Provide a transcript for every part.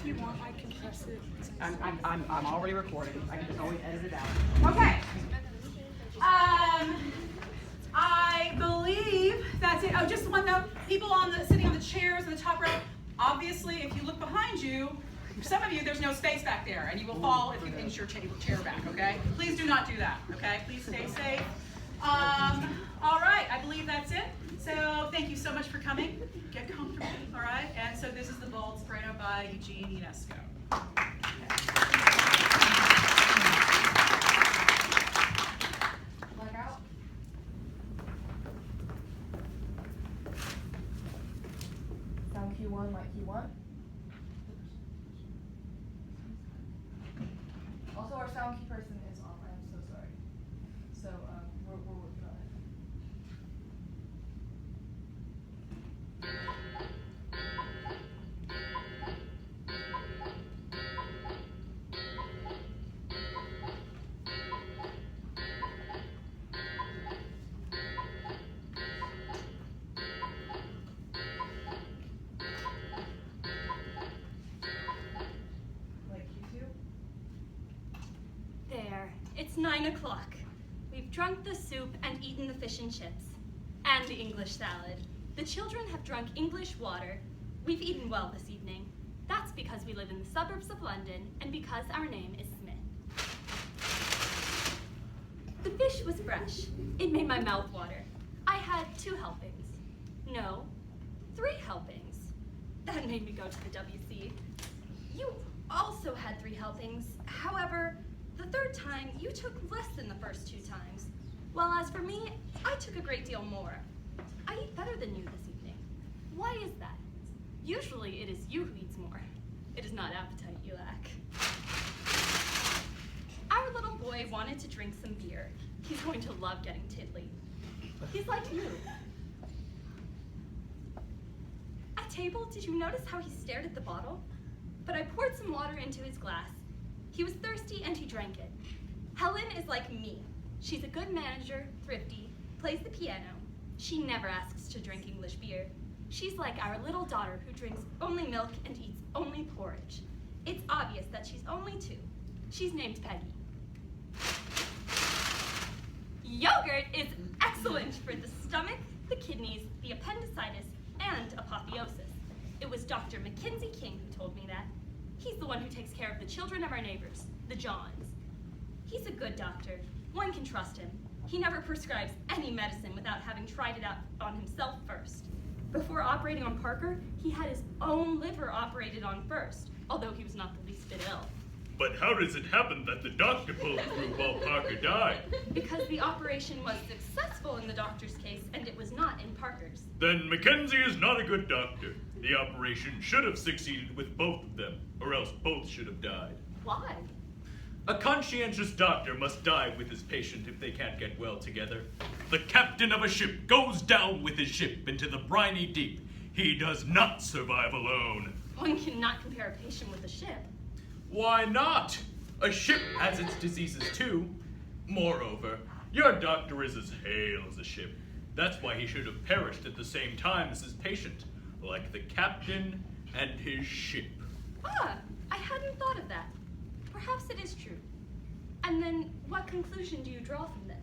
If you want, I can press it. I'm already recording. I can just always edit it out. Okay. I believe that's it. Oh, just one note. People sitting on the chairs in the top row. Obviously, if you look behind you, for some of you, there's no space back there, and you will fall if you inch your chair back. Okay? Please do not do that. Okay? Please stay safe. All right. I believe that's it. So thank you so much for coming. Get comfortable. All right. And so this is the Bald Soprano by Eugene Ionesco. Sound cue 1, mic cue 1. Also, our sound key person is off. I'm so sorry. So we're working on it. There, it's 9 o'clock. We've drunk the soup and eaten the fish and chips. And the English salad. The children have drunk English water. We've eaten well this evening. That's because we live in the suburbs of London and because our name is Smith. The fish was fresh. It made my mouth water. I had 2 helpings. No, 3 helpings. That made me go to the WC. You also had 3 helpings. However, the 3rd time, you took less than the first 2 times. While as for me, I took a great deal more. I eat better than you this evening. Why is that? Usually it is you who eats more. It is not appetite you lack. Our little boy wanted to drink some beer. He's going to love getting tiddly. He's like you. At table, did you notice how he stared at the bottle? But I poured some water into his glass. He was thirsty and he drank it. Helen is like me. She's a good manager, thrifty, plays the piano. She never asks to drink English beer. She's like our little daughter who drinks only milk and eats only porridge. It's obvious that she's only 2. She's named Peggy. Yogurt is excellent for the stomach, the kidneys, the appendicitis, and apotheosis. It was Dr. Mackenzie King who told me that. He's the one who takes care of the children of our neighbors, the Johns. He's a good doctor. One can trust him. He never prescribes any medicine without having tried it out on himself first. Before operating on Parker, he had his own liver operated on first, although he was not the least bit ill. But how does it happen that the doctor pulled through while Parker died? Because the operation was successful in the doctor's case, and it was not in Parker's. Then Mackenzie is not a good doctor. The operation should have succeeded with both of them, or else both should have died. Why? A conscientious doctor must die with his patient if they can't get well together. The captain of a ship goes down with his ship into the briny deep. He does not survive alone. One cannot compare a patient with a ship. Why not? A ship has its diseases too. Moreover, your doctor is as hale as a ship. That's why he should have perished at the same time as his patient, like the captain and his ship. Ah, I hadn't thought of that. Perhaps it is true. And then, what conclusion do you draw from this?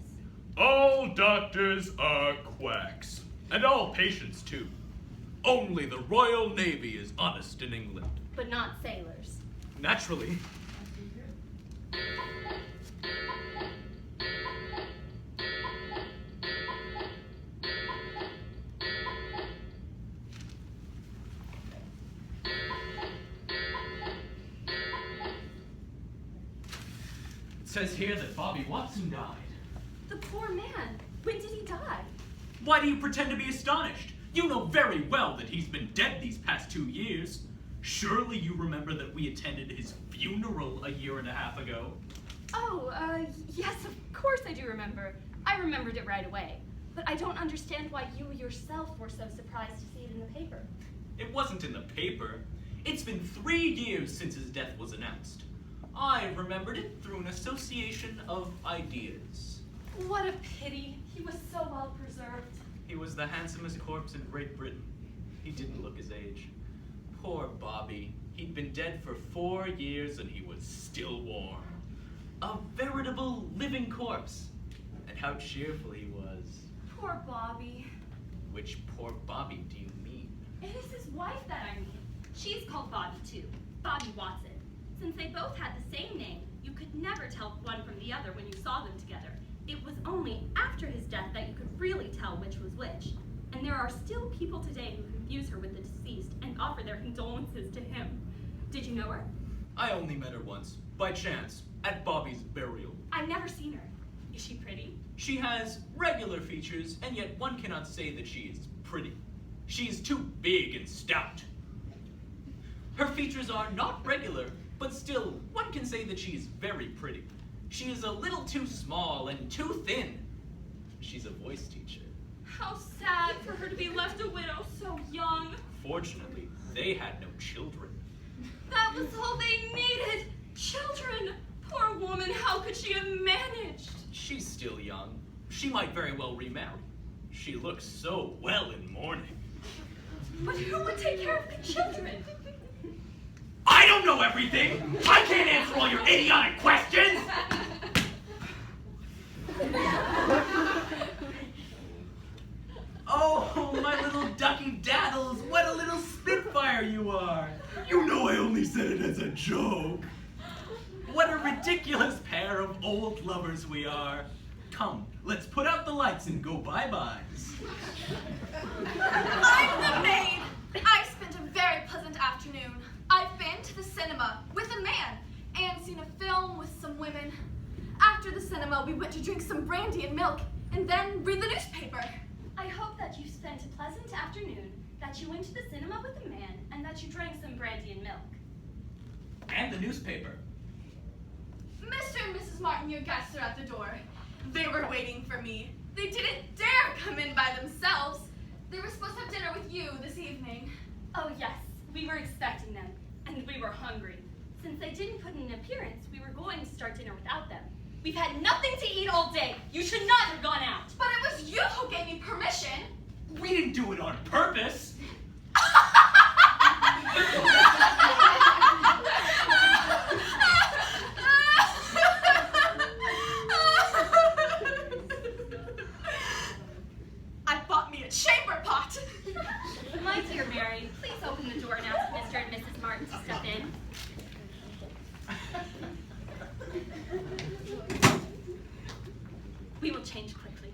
All doctors are quacks. And all patients, too. Only the Royal Navy is honest in England. But not sailors. Naturally. It says here that Bobby Watson died. The poor man. When did he die? Why do you pretend to be astonished? You know very well that he's been dead these past 2 years. Surely you remember that we attended his funeral a year and a half ago. Oh, yes, of course I do remember. I remembered it right away. But I don't understand why you yourself were so surprised to see it in the paper. It wasn't in the paper. It's been 3 years since his death was announced. I remembered it through an association of ideas. What a pity. He was so well preserved. He was the handsomest corpse in Great Britain. He didn't look his age. Poor Bobby. He'd been dead for 4 years and he was still warm. A veritable living corpse. And how cheerful he was. Poor Bobby. Which poor Bobby do you mean? It is his wife that I mean. She's called Bobby too, Bobby Watson. Since they both had the same name, you could never tell one from the other when you saw them together. It was only after his death that you could really tell which was which. And there are still people today who confuse her with the deceased and offer their condolences to him. Did you know her? I only met her once, by chance, at Bobby's burial. I've never seen her. Is she pretty? She has regular features, and yet one cannot say that she is pretty. She is too big and stout. Her features are not regular, but still, one can say that she is very pretty. She is a little too small and too thin. She's a voice teacher. How sad for her to be left a widow so young. Fortunately, they had no children. That was all they needed. Children. Poor woman, how could she have managed? She's still young. She might very well remarry. She looks so well in mourning. But who would take care of the children? I don't know everything! I can't answer all your idiotic questions! Oh, my little ducky daddles, what a little spitfire you are! You know I only said it as a joke. What a ridiculous pair of old lovers we are. Come, let's put out the lights and go bye-byes. I'm the maid. I spent a very pleasant afternoon. I've been to the cinema with a man and seen a film with some women. After the cinema, we went to drink some brandy and milk and then read the newspaper. I hope that you spent a pleasant afternoon, that you went to the cinema with a man, and that you drank some brandy and milk. And the newspaper. Mr. and Mrs. Martin, your guests are at the door. They were waiting for me. They didn't dare come in by themselves. They were supposed to have dinner with you this evening. Oh yes, we were expecting them, and we were hungry. Since they didn't put in an appearance, we were going to start dinner without them. We've had nothing to eat all day. You should not have gone out. But it was you who gave me permission. We didn't do it on purpose. I bought me a chamber pot. My dear Mary, please open the door and ask Mr. and Mrs. Martin to step in. We will change quickly.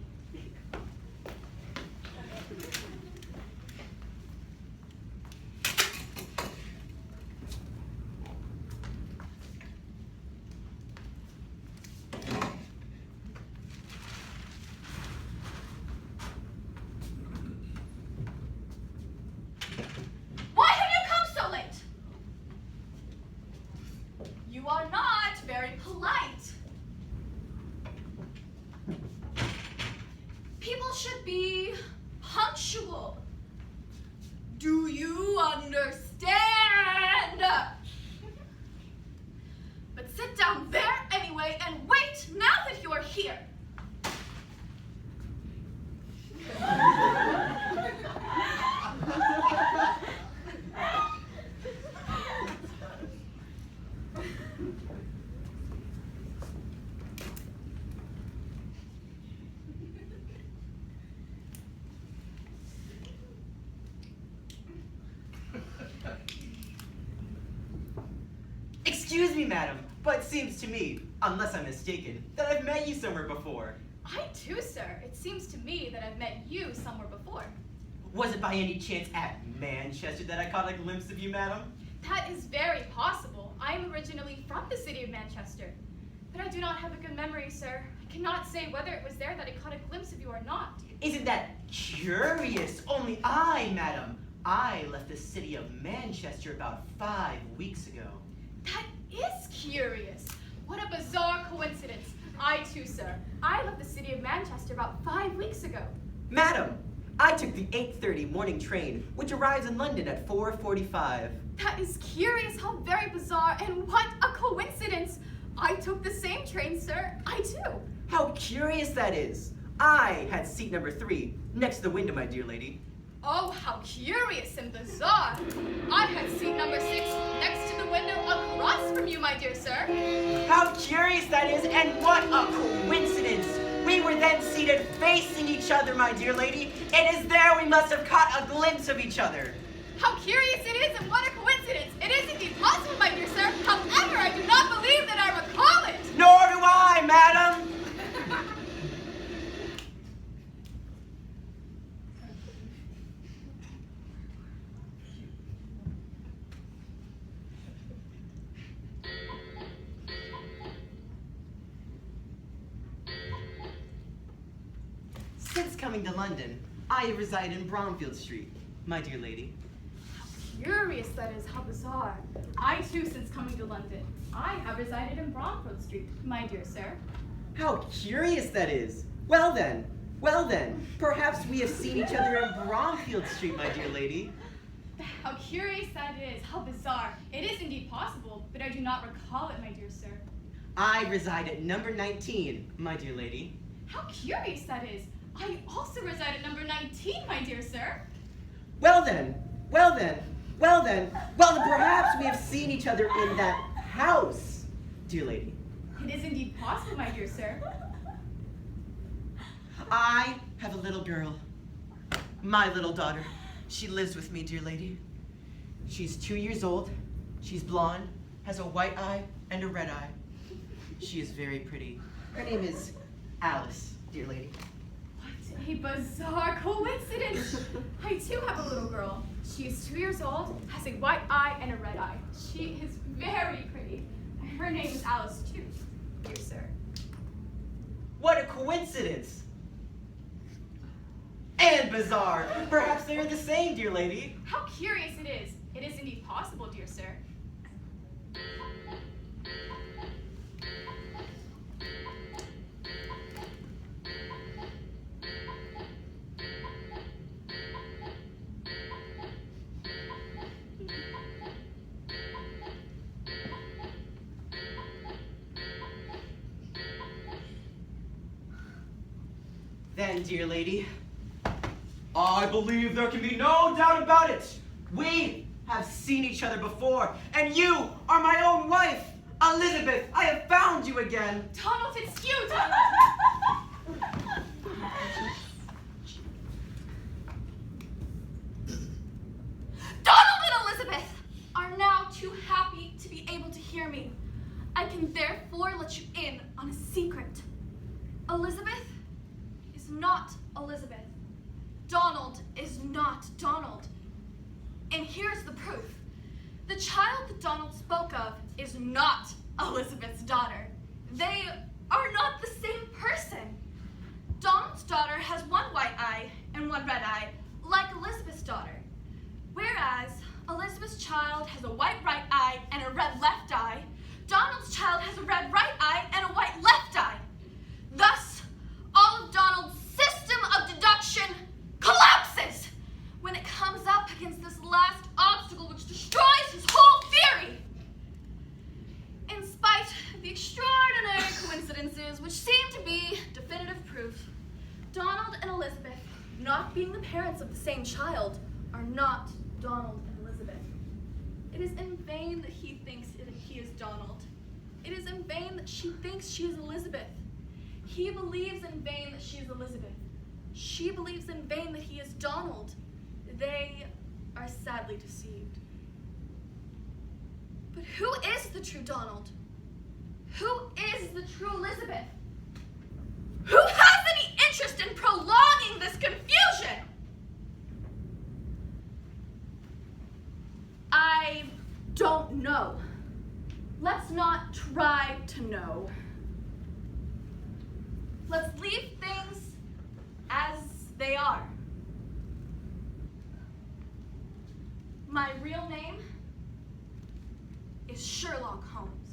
Why have you come so late? You are not very polite. People should be punctual. Do you understand? But sit down there anyway and wait now that you are here. Excuse me, madam, but it seems to me, unless I'm mistaken, that I've met you somewhere before. I too, sir. It seems to me that I've met you somewhere before. Was it by any chance at Manchester that I caught a glimpse of you, madam? That is very possible. I am originally from the city of Manchester. But I do not have a good memory, sir. I cannot say whether it was there that I caught a glimpse of you or not. Isn't that curious? Only I, madam, I left the city of Manchester about 5 weeks ago. That is curious. What a bizarre coincidence. I too, sir. I left the city of Manchester about 5 weeks ago. Madam, I took the 8:30 morning train, which arrives in London at 4:45. That is curious, how very bizarre, and what a coincidence. I took the same train, sir. I too. How curious that is. I had seat number 3, next to the window, my dear lady. Oh, how curious and bizarre. I had seat number 6 next to the window across from you, my dear sir. How curious that is, and what a coincidence! We were then seated facing each other, my dear lady. It is there we must have caught a glimpse of each other. How curious it is, and what a coincidence. It is indeed possible, my dear sir. However, I do not believe that I recall it. Nor do I, madam. Since coming to London, I reside in Bromfield Street, my dear lady. Curious that is, how bizarre. I too, since coming to London, I have resided in Bromfield Street, my dear sir. How curious that is. Well then, perhaps we have seen each other in Bromfield Street, my dear lady. How curious that is, how bizarre. It is indeed possible, but I do not recall it, my dear sir. I reside at number 19, my dear lady. How curious that is. I also reside at number 19, my dear sir. Well then, perhaps we have seen each other in that house, dear lady. It is indeed possible, my dear sir. I have a little girl, my little daughter. She lives with me, dear lady. She's 2 years old. She's blonde, has a white eye and a red eye. She is very pretty. Her name is Alice, dear lady. What a bizarre coincidence. I too have a little girl. She is 2 years old, has a white eye and a red eye. She is very pretty. Her name is Alice too, dear sir. What a coincidence! And bizarre. Perhaps they are the same, dear lady. How curious it is. It is indeed possible, dear sir. Then, dear lady, I believe there can be no doubt about it. We have seen each other before, and you are my own wife. Elizabeth, I have found you again. Donald, it's you, Donald! Donald and Elizabeth are now too happy to be able to hear me. I can therefore let you in on a secret. Elizabeth is not Elizabeth. Donald is not Donald. And here's the proof. The child that Donald spoke of is not Elizabeth's daughter. They are not the same person. Donald's daughter has one white eye and one red eye, like Elizabeth's daughter. Whereas Elizabeth's child has a white right eye and a red left eye, Donald's child has a red right eye and a white left eye. Thus, all of Donald's system of deduction collapses when it comes up against this last obstacle which destroys his whole theory. In spite of the extraordinary coincidences which seem to be definitive proof, Donald and Elizabeth, not being the parents of the same child, are not Donald and Elizabeth. It is in vain that he thinks he is Donald. It is in vain that she thinks she is Elizabeth. He believes in vain that she is Elizabeth. She believes in vain that he is Donald. They are sadly deceived. But who is the true Donald? Who is the true Elizabeth? Who has any interest in prolonging this confusion? I don't know. Let's not try to know. Let's leave things as they are. My real name is Sherlock Holmes.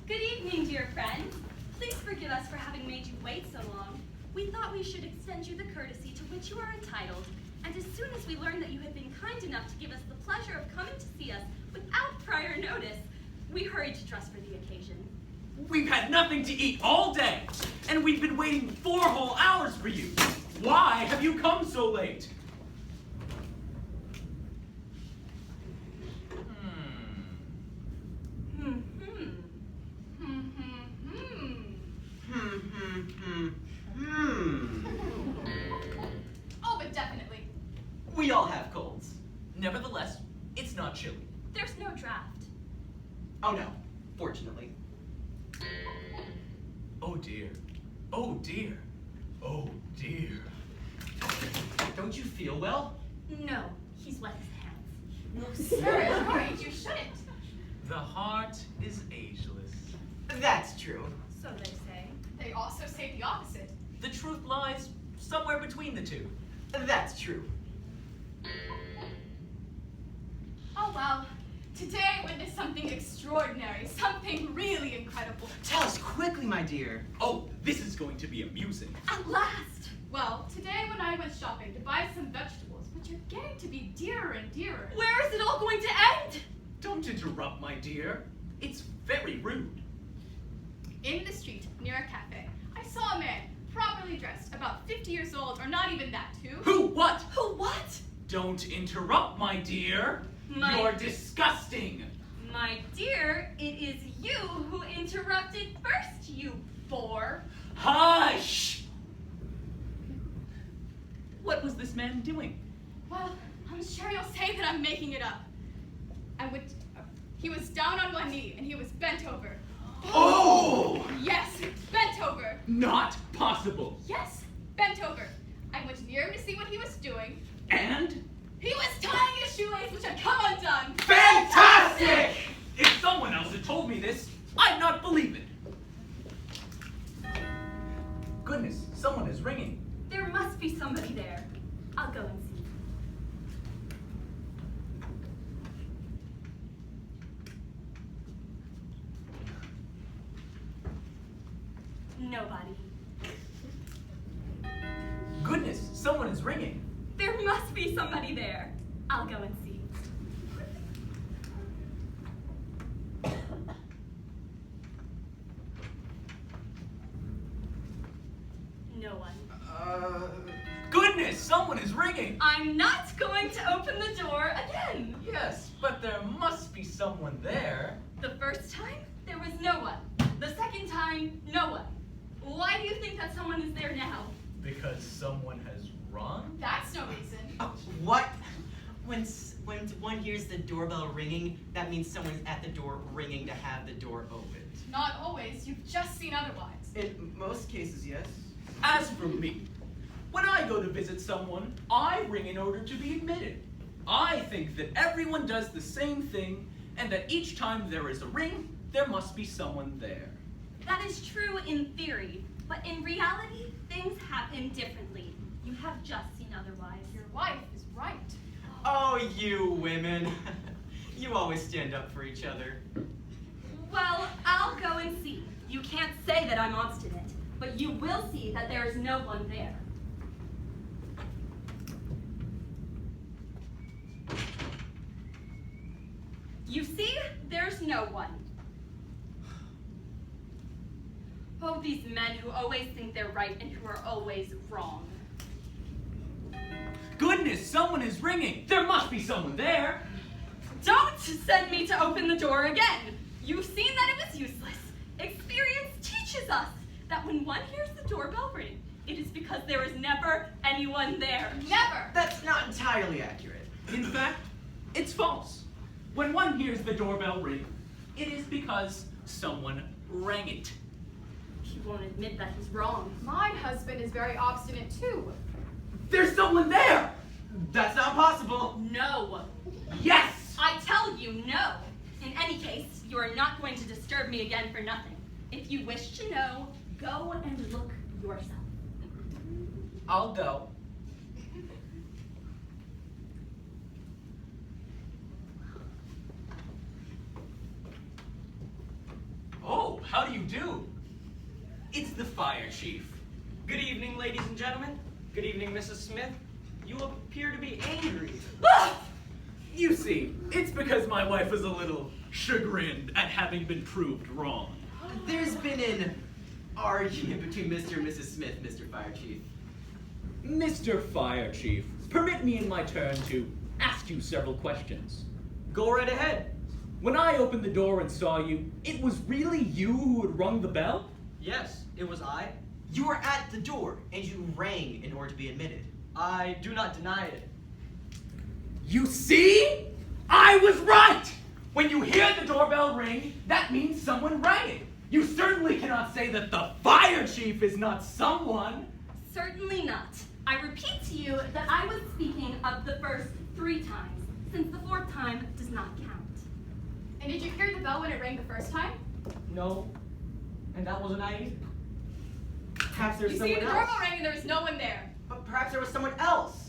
Good evening, dear friend. Please forgive us for having made you wait so long. We thought we should extend you the courtesy to which you are entitled, and as soon as we learned that you had been kind enough to give us the pleasure of coming to see us, without prior notice. We hurried to dress for the occasion. We've had nothing to eat all day, and we've been waiting 4 whole hours for you. Why have you come so late? Oh, but definitely. We all have colds. Nevertheless, it's not chilly. There's no draft. Oh no, fortunately. Oh dear. Oh dear. Oh dear. Don't you feel well? No, he's wet his hands. Sir, right, you shouldn't. The heart is ageless. That's true. So they say. They also say the opposite. The truth lies somewhere between the two. That's true. Oh well, today witnessed something extraordinary, something really incredible. Tell us quickly, my dear. Oh, this is going to be amusing. At last! Well, today when I went shopping to buy some vegetables, which are getting to be dearer and dearer. Where is it all going to end? Don't interrupt, my dear. It's very rude. In the street, near a cafe, I saw a man, properly dressed, about 50 years old, or not even that, Who? What? Who what? Don't interrupt, my dear. You're disgusting. My dear, it is you who interrupted first, you bore. Hush! What was this man doing? Well, I'm sure you'll say that I'm making it up. He was down on one knee and he was bent over. Oh! Yes, bent over. Not possible. Yes, bent over. I went near him to see what he was doing. And? He was tying a shoelace which had come undone. Fantastic! If someone else had told me this, I'd not believe it. Goodness, someone is ringing. There must be somebody there. I'll go and see. Nobody. Goodness, someone is ringing. There must be somebody there. I'll go and see. No one. Goodness, someone is ringing. I'm not going to open the door again. Yes, but there must be someone there. The first time, there was no one. The second time, no one. Why do you think that someone is there now? Because someone has rung? That's no reason. What? When one hears the doorbell ringing, that means someone's at the door ringing to have the door opened. Not always. You've just seen otherwise. In most cases, yes. As for me, when I go to visit someone, I ring in order to be admitted. I think that everyone does the same thing, and that each time there is a ring, there must be someone there. That is true in theory, but in reality, things happen differently. You have just seen otherwise. Your wife is right. Oh, you women. You always stand up for each other. Well, I'll go and see. You can't say that I'm obstinate, but you will see that there is no one there. You see, there's no one. Oh, these men who always think they're right and who are always wrong. Goodness, someone is ringing. There must be someone there. Don't send me to open the door again. You've seen that it was useless. Experience teaches us that when one hears the doorbell ring, it is because there is never anyone there. Never. That's not entirely accurate. In fact, it's false. When one hears the doorbell ring, it is because someone rang it. He won't admit that he's wrong. My husband is very obstinate too. There's someone there! That's not possible. No. Yes! I tell you no. In any case, you are not going to disturb me again for nothing. If you wish to know, go and look yourself. I'll go. Oh, how do you do? It's the fire chief. Good evening, ladies and gentlemen. Good evening, Mrs. Smith. You appear to be angry. Ah! You see, it's because my wife was a little chagrined at having been proved wrong. There's been an argument between Mr. and Mrs. Smith, Mr. Fire Chief. Mr. Fire Chief, permit me in my turn to ask you several questions. Go right ahead. When I opened the door and saw you, it was really you who had rung the bell? Yes, it was I. You were at the door, and you rang in order to be admitted. I do not deny it. You see? I was right! When you hear the doorbell ring, that means someone rang it. You certainly cannot say that the fire chief is not someone. Certainly not. I repeat to you that I was speaking of the first 3 times, since the 4th time does not count. And did you hear the bell when it rang the first time? No. And that wasn't I either. Perhaps there's You see, someone the else. doorbell rang and there was no one there. But perhaps there was someone else.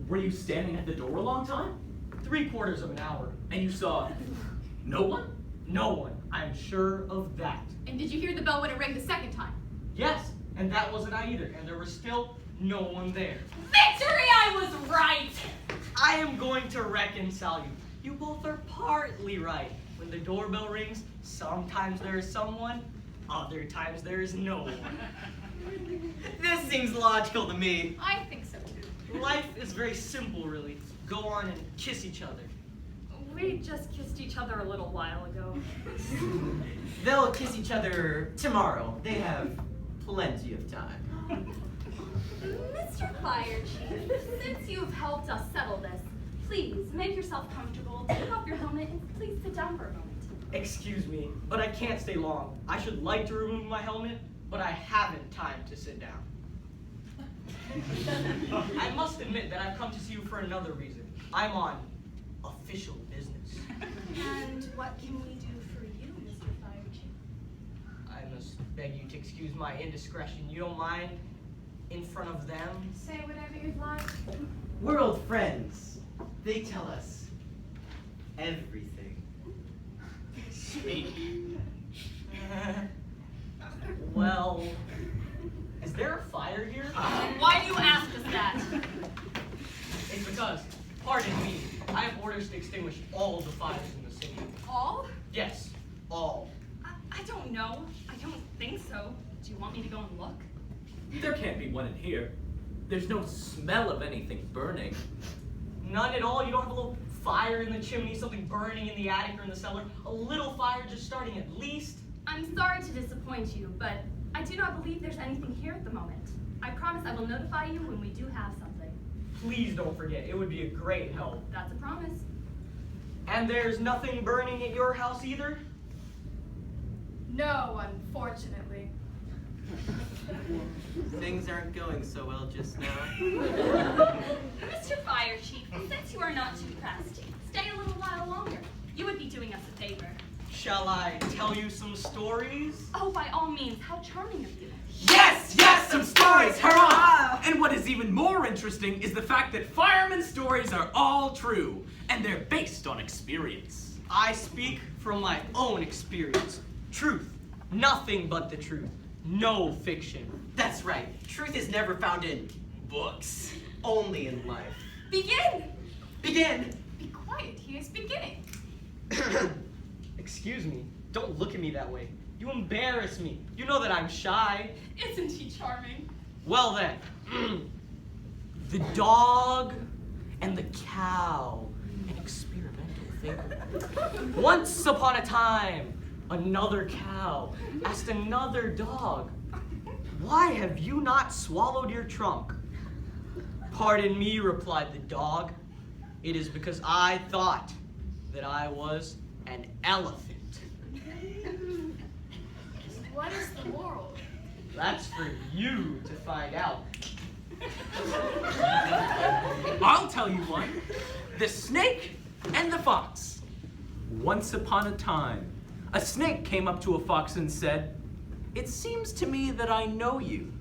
Were you standing at the door a long time? 3/4 of an hour. And you saw no one? No one. I am sure of that. And did you hear the bell when it rang the second time? Yes, and that wasn't I either. And there was still no one there. Victory! I was right! I am going to reconcile you. You both are partly right. When the doorbell rings, sometimes there is someone, other times there is no one. This seems logical to me. I think so too. Life is very simple, really. Go on and kiss each other. We just kissed each other a little while ago. They'll kiss each other tomorrow. They have plenty of time. Mr. Fire Chief, since you've helped us settle this, please make yourself comfortable, take off your helmet, and please sit down for a moment. Excuse me, but I can't stay long. I should like to remove my helmet, but I haven't time to sit down. I must admit that I've come to see you for another reason. I'm on official business. And what can we do for you, Mr. Fire Chief? I must beg you to excuse my indiscretion. You don't mind? In front of them? Say whatever you'd like. We're old friends. They tell us everything. Speak. Well, is there a fire here? Why do you ask us that? It's because, pardon me, I have orders to extinguish all the fires in the city. All? Yes, all. I don't know. I don't think so. Do you want me to go and look? There can't be one in here. There's no smell of anything burning. None at all? You don't have a little fire in the chimney, something burning in the attic or in the cellar? A little fire just starting at least? I'm sorry to disappoint you, but I do not believe there's anything here at the moment. I promise I will notify you when we do have something. Please don't forget. It would be a great help. That's a promise. And there's nothing burning at your house either? No, unfortunately. Things aren't going so well just now. Mr. Fire Chief, since you are not too pressed, stay a little while longer. You would be doing us a favor. Shall I tell you some stories? Oh, by all means, how charming of you. Yes, yes, some stories, hurrah! And what is even more interesting is the fact that firemen's stories are all true, and they're based on experience. I speak from my own experience. Truth. Nothing but the truth. No fiction. That's right. Truth is never found in books. Only in life. Begin! Begin! Be quiet, he is beginning. Excuse me. Don't look at me that way. You embarrass me. You know that I'm shy. Isn't he charming? Well then. The dog and the cow. An experimental fable. Once upon a time, another cow asked another dog, "Why have you not swallowed your trunk?" "Pardon me," replied the dog. "It is because I thought that I was an elephant." What is the moral? That's for you to find out. I'll tell you one. The snake and the fox. Once upon a time, a snake came up to a fox and said, "It seems to me that I know you."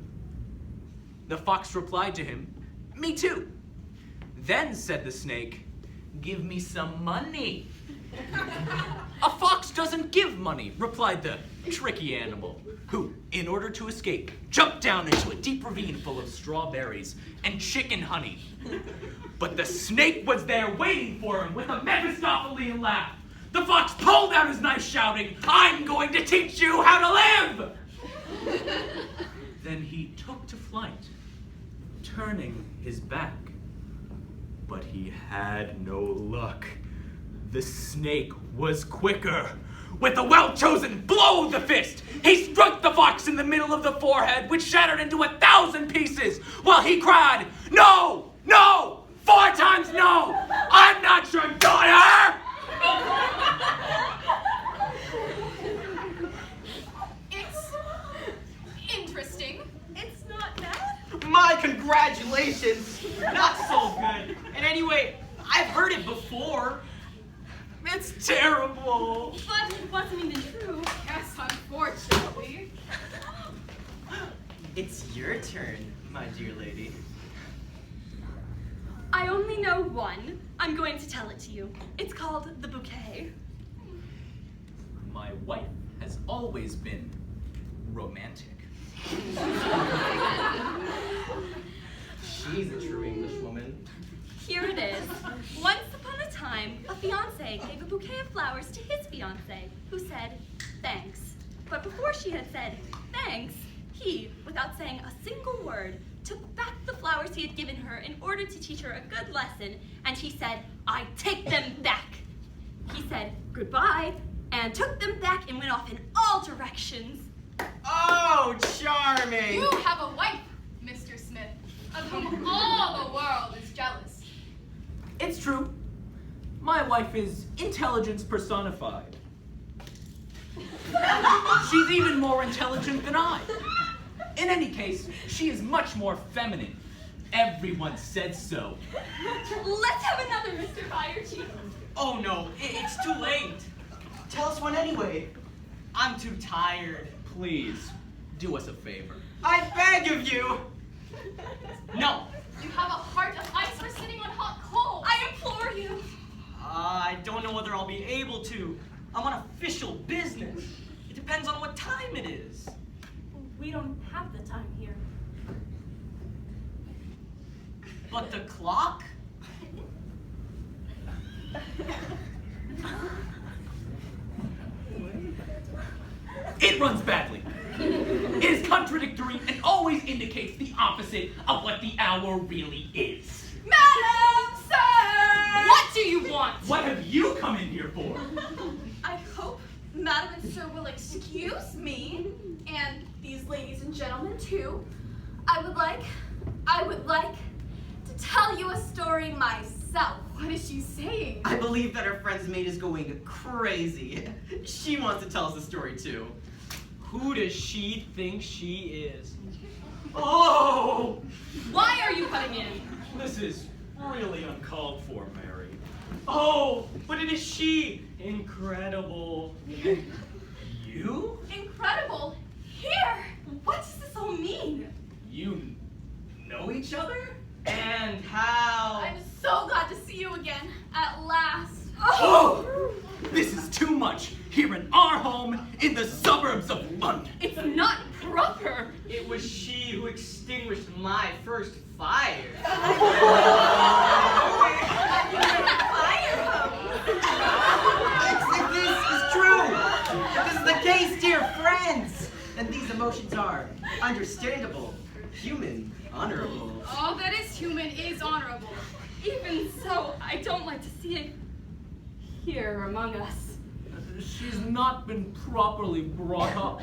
The fox replied to him, "Me too." Then said the snake, "Give me some money." "A fox doesn't give money," replied the tricky animal who, in order to escape, jumped down into a deep ravine full of strawberries and chicken honey. But the snake was there waiting for him with a Mephistophelian laugh. The fox pulled out his knife, shouting, "I'm going to teach you how to live!" Then he took to flight, turning his back. But he had no luck. The snake was quicker. With a well-chosen blow of the fist, he struck the fox in the middle of the forehead, which shattered into 1,000 pieces, while he cried, "No! No! 4 times no! I'm not your daughter!" It's interesting. It's not bad. My congratulations! Not so good. And anyway, I've heard it before. It's terrible. But it wasn't even true. Yes, unfortunately. It's your turn, my dear lady. I only know one. I'm going to tell it to you. It's called The Bouquet. My wife has always been romantic. She's a true Englishwoman. Here it is. Once upon a time, a fiancé gave a bouquet of flowers to his fiancée, who said, "Thanks." But before she had said, "Thanks," he, without saying a single word, took back the flowers he had given her in order to teach her a good lesson, and he said, "I take them back." He said, "Goodbye," and took them back and went off in all directions. Oh, charming! You have a wife, Mr. Smith, of whom all the world is jealous. It's true. My wife is intelligence personified. She's even more intelligent than I. In any case, she is much more feminine. Everyone said so. Let's have another, Mr. Fire Chief. Oh no, it's too late. Tell us one anyway. I'm too tired. Please, do us a favor. I beg of you. No, You have a heart of ice for sitting on hot coals. I implore you. I don't know whether I'll be able to. I'm on official business. It depends on what time it is. We don't have the time here. But the clock? It runs badly. It is contradictory and always indicates the opposite of what the hour really is. Madam, sir! What do you want? What have you come in here for? I hope Madam and Sir will excuse me, and these ladies and gentlemen too. I would like to tell you a story myself. What is she saying? I believe that our friend's maid is going crazy. She wants to tell us a story too. Who does she think she is? Oh! Why are you cutting in? This is really uncalled for, Mary. Oh, but it is she! Incredible. You? Incredible! Here! What does this all mean? You know each other? And how? I'm so glad to see you again, at last. Oh! This is too much. Here in our home in the suburbs of London. It's not proper. It was she who extinguished my first fire. If this is true, if this is the case, dear friends, then these emotions are understandable, human, honorable. All that is human is honorable. Even so, I don't like to see it here among us. She's not been properly brought up.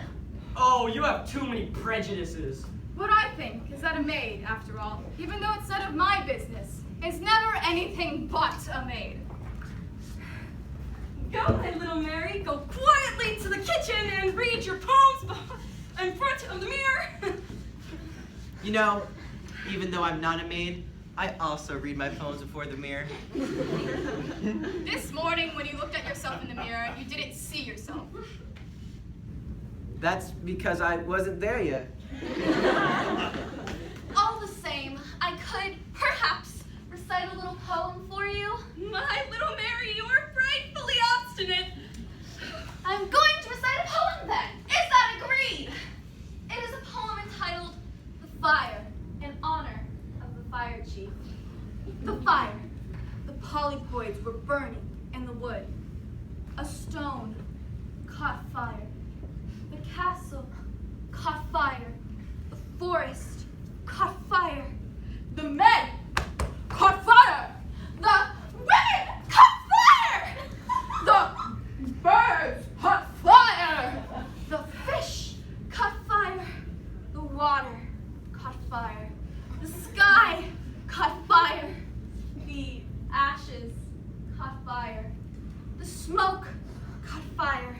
Oh, you have too many prejudices. What I think is that a maid, after all, even though it's none of my business, is never anything but a maid. Go, my little Mary, go quietly to the kitchen and read your poems in front of the mirror. You know, even though I'm not a maid, I also read my poems before the mirror. This morning, when you looked at yourself in the mirror, you didn't see yourself. That's because I wasn't there yet. All the same, I could, perhaps, recite a little poem for you. My little Mary, you are frightfully obstinate. I'm going to recite a poem then. Chief. The fire. The polypoids were burning in the wood. A stone caught fire. The castle caught fire. The forest caught fire. The men caught fire. The women caught fire. The birds caught fire. The fish caught fire. The water caught fire. The sky caught fire. The ashes caught fire. The smoke caught fire.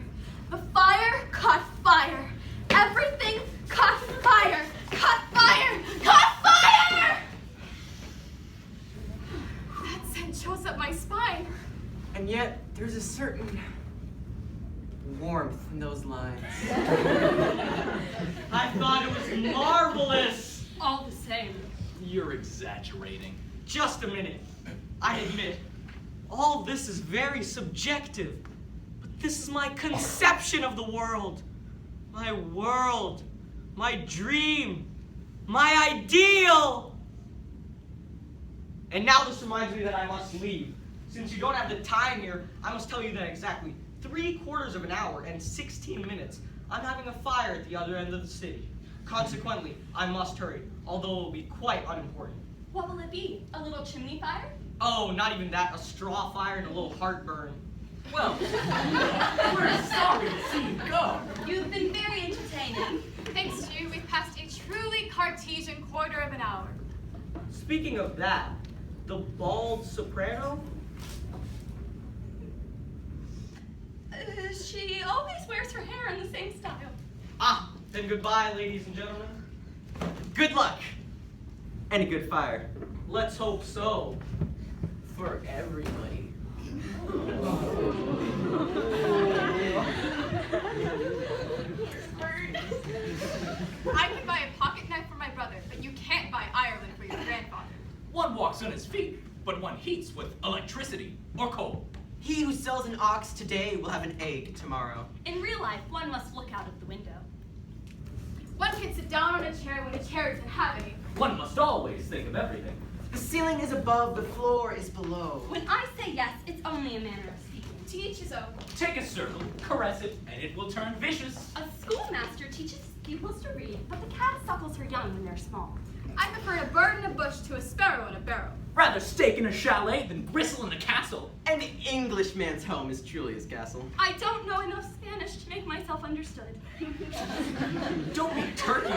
The fire caught fire. Everything caught fire. Caught fire. Caught fire! That sent chills up my spine. And yet, there's a certain warmth in those lines. I thought it was marvelous. All the same. You're exaggerating. Just a minute. I admit, all this is very subjective. But this is my conception of the world. My dream. My ideal. And now this reminds me that I must leave. Since you don't have the time here, I must tell you that exactly 3/4 of an hour and 16 minutes, I'm having a fire at the other end of the city. Consequently, I must hurry, although it will be quite unimportant. What will it be? A little chimney fire? Oh, not even that, a straw fire and a little heartburn. Well, we're sorry to see you go. You've been very entertaining. Thanks to you, we've passed a truly Cartesian quarter of an hour. Speaking of that, the Bald Soprano? She always wears her hair in the same style. Ah, then goodbye, ladies and gentlemen. Good luck. And a good fire. Let's hope so. For everybody. I can buy a pocket knife for my brother, but you can't buy Ireland for your grandfather. One walks on his feet, but one heats with electricity or coal. He who sells an ox today will have an egg tomorrow. In real life, one must look out of the window. One can sit down on a chair when a chair doesn't have any. One must always think of everything. The ceiling is above, the floor is below. When I say yes, it's only a manner of speaking. To each his own. Take a circle, caress it, and it will turn vicious. A schoolmaster teaches his pupils to read, but the cat suckles her young when they're small. I prefer a bird in a bush to a sparrow in a barrel. Rather steak in a chalet than gristle in a castle. An Englishman's home is truly his castle. I don't know enough Spanish to make myself understood. Don't be turkeys.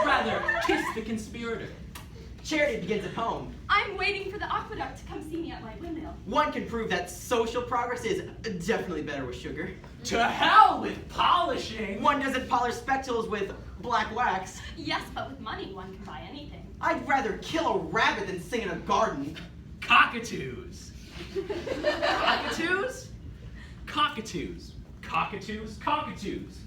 Rather kiss the conspirator. Charity begins at home. I'm waiting for the aqueduct to come see me at my windmill. One can prove that social progress is definitely better with sugar. To hell with polishing. One doesn't polish spectacles with black wax. Yes, but with money, one can buy anything. I'd rather kill a rabbit than sing in a garden. Cockatoos. Cockatoos? Cockatoos. Cockatoos. Cockatoos.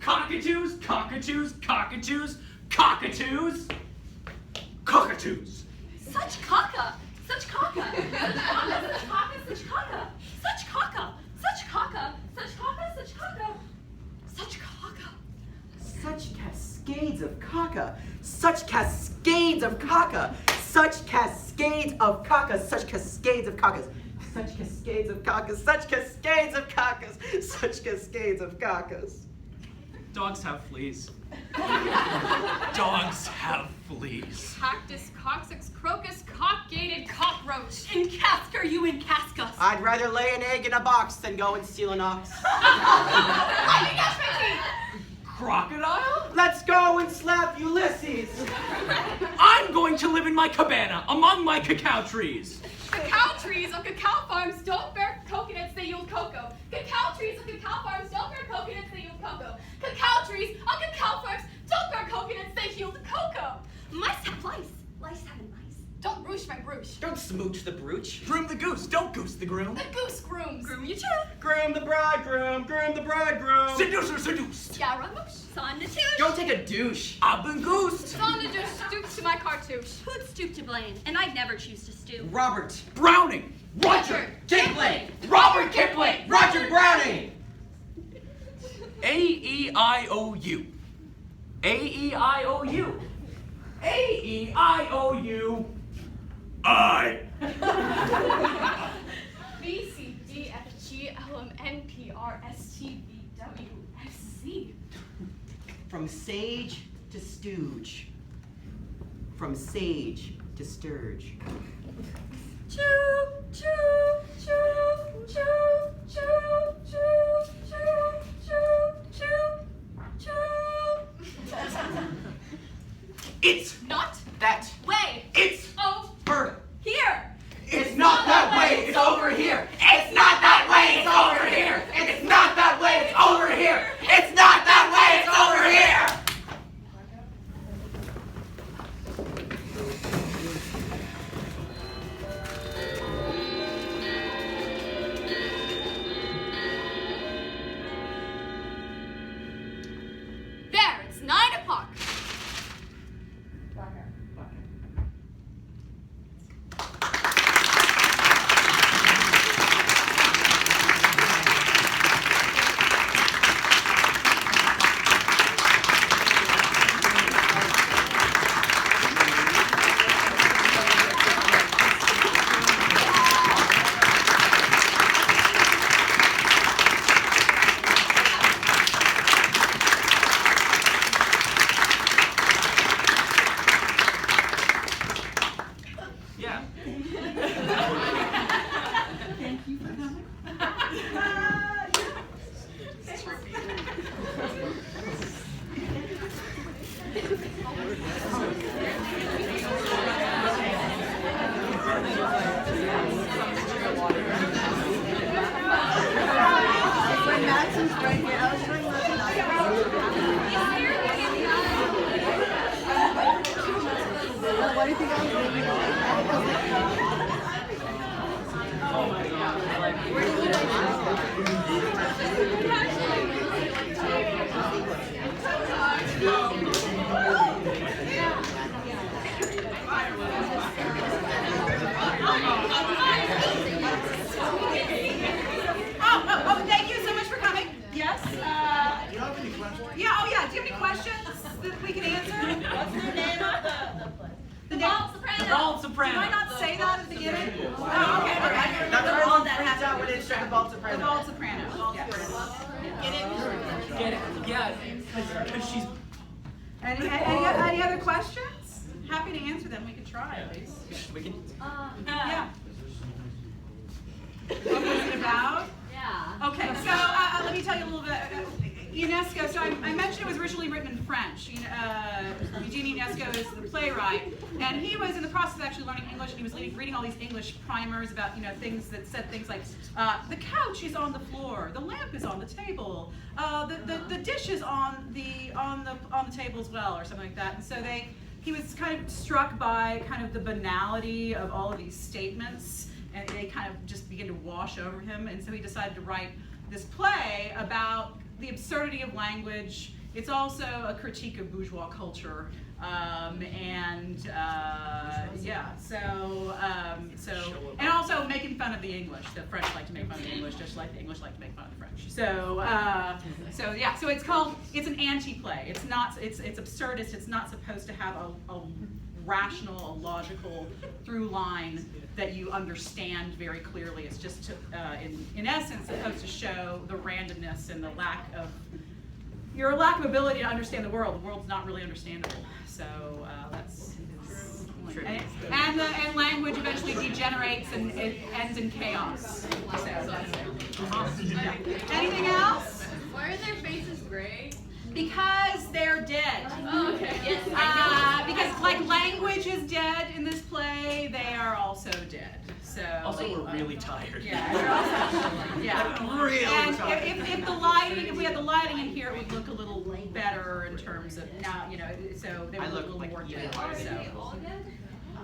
Cockatoos. Cockatoos. Cockatoos. Cockatoos. Cockatoos. Such caca! Such caca! Such caca! Such caca! Such caca! Such caca! Such caca! Such caca! Such caca! Such cascades of caca. Such cascades of caca. Such cascades of caca. Such cascades of cacas. Such cascades of cacas. Such cascades of cacas. Such cascades of cacas. Dogs have fleas. Dogs have fleas. Cactus, coccyx, crocus, cock-gated cockroach. Encasker you encask us! I'd rather lay an egg in a box than go and steal an ox. I think that's my teeth. Crocodile? Let's go and slap Ulysses. I'm going to live in my cabana among my cacao trees. Cacao trees on cacao farms don't bear coconuts, they yield cocoa. Cacao trees on cacao farms don't bear coconuts, they yield cocoa. Cacao trees on cacao farms don't bear coconuts, they yield cocoa. Mice have lice. Lice have mice. Don't roosh my brooch. Don't smooch the brooch. Groom the goose, don't goose the groom. The goose grooms. Groom you too. Groom the bridegroom. Groom the bridegroom. Seducer seduced. Scaramouche. Son to two. Don't take a douche. I've been goosed. Son to do stoops to my cartouche. Who'd stoop to blame? And I'd never choose to stoop. Robert. Browning. Roger. Kipling. Robert Kipling. Roger Browning. A-E-I-O-U. A-E-I-O-U. A-E-I-O-U. I. B, C, D, F, G, L, M, N, P, R, S, T, V, W, X, Z. From sage to stooge. From sage to sturge. Choo, choo, choo, choo, choo, choo, choo, choo, choo, choo. It's Not that. way. It's Over here. It's not that way, it's over here. It's not that way, it's over here. It's not that way, it's over here. It's not that way, it's over here. There, it's 9 o'clock. Yeah. When Madison's right here, I was trying Why do you think I was Oh, thank you so much for coming. Yes. Do you have any questions? Yeah. Oh, yeah. Do you have any questions that we can answer? What's the name of the play? The Bald Soprano. The Bald Soprano. Did I not say that at the beginning? Oh, okay. Okay. That's the one that freaked out when it said the Bald The Soprano. Bald Soprano. Yes. Get it? Get it? Yeah. Because she's. Any other questions? Happy to answer them. We can try at least. We can. Yeah. What was it about? Yeah. Okay, so let me tell you a little bit. UNESCO, so I mentioned it was originally written in French. Eugene UNESCO is the playwright, and he was in the process of actually learning English, and he was reading all these English primers about, things that said things like, the couch is on the floor, the lamp is on the table, the dish is on the table as well, or something like that. And so he was kind of struck by kind of the banality of all of these statements, and they kind of just began to wash over him, and so he decided to write this play about the absurdity of language. It's also a critique of bourgeois culture, and also making fun of the English. The French like to make fun of the English, just like the English like to make fun of the French. So it's an anti-play. It's absurdist. It's not supposed to have a rational, a logical through line that you understand very clearly. It's just to, in essence, supposed to show the randomness and the lack of ability to understand the world. The world's not really understandable. So that's his point. And language eventually degenerates and it ends in chaos. So that's it. Yeah. Anything else? Why are their faces gray? Because they're dead. Oh, okay. Yes, Because like language is dead in this play, they are also dead. So Also, we're really tired. yeah, they're also, yeah. Really And tired. if we had the lighting in here, it would look a little better in terms of now, so they I would look a look little like more you. dead. So.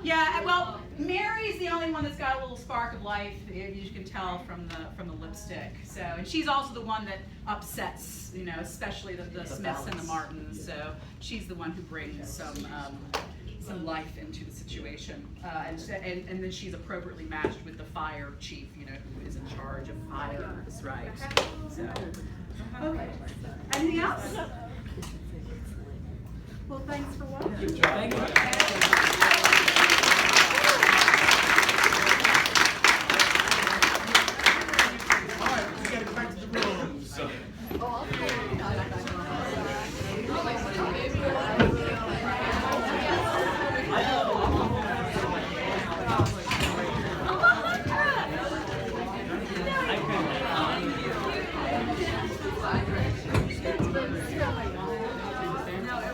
Yeah, well, Mary's the only one that's got a little spark of life. You can tell from the lipstick. So, and she's also the one that upsets, especially the Smiths and the Martins. So she's the one who brings some life into the situation, and then she's appropriately matched with the fire chief, who is in charge of fires, right? So, okay. Anything else? Well, thanks for watching. Thank you.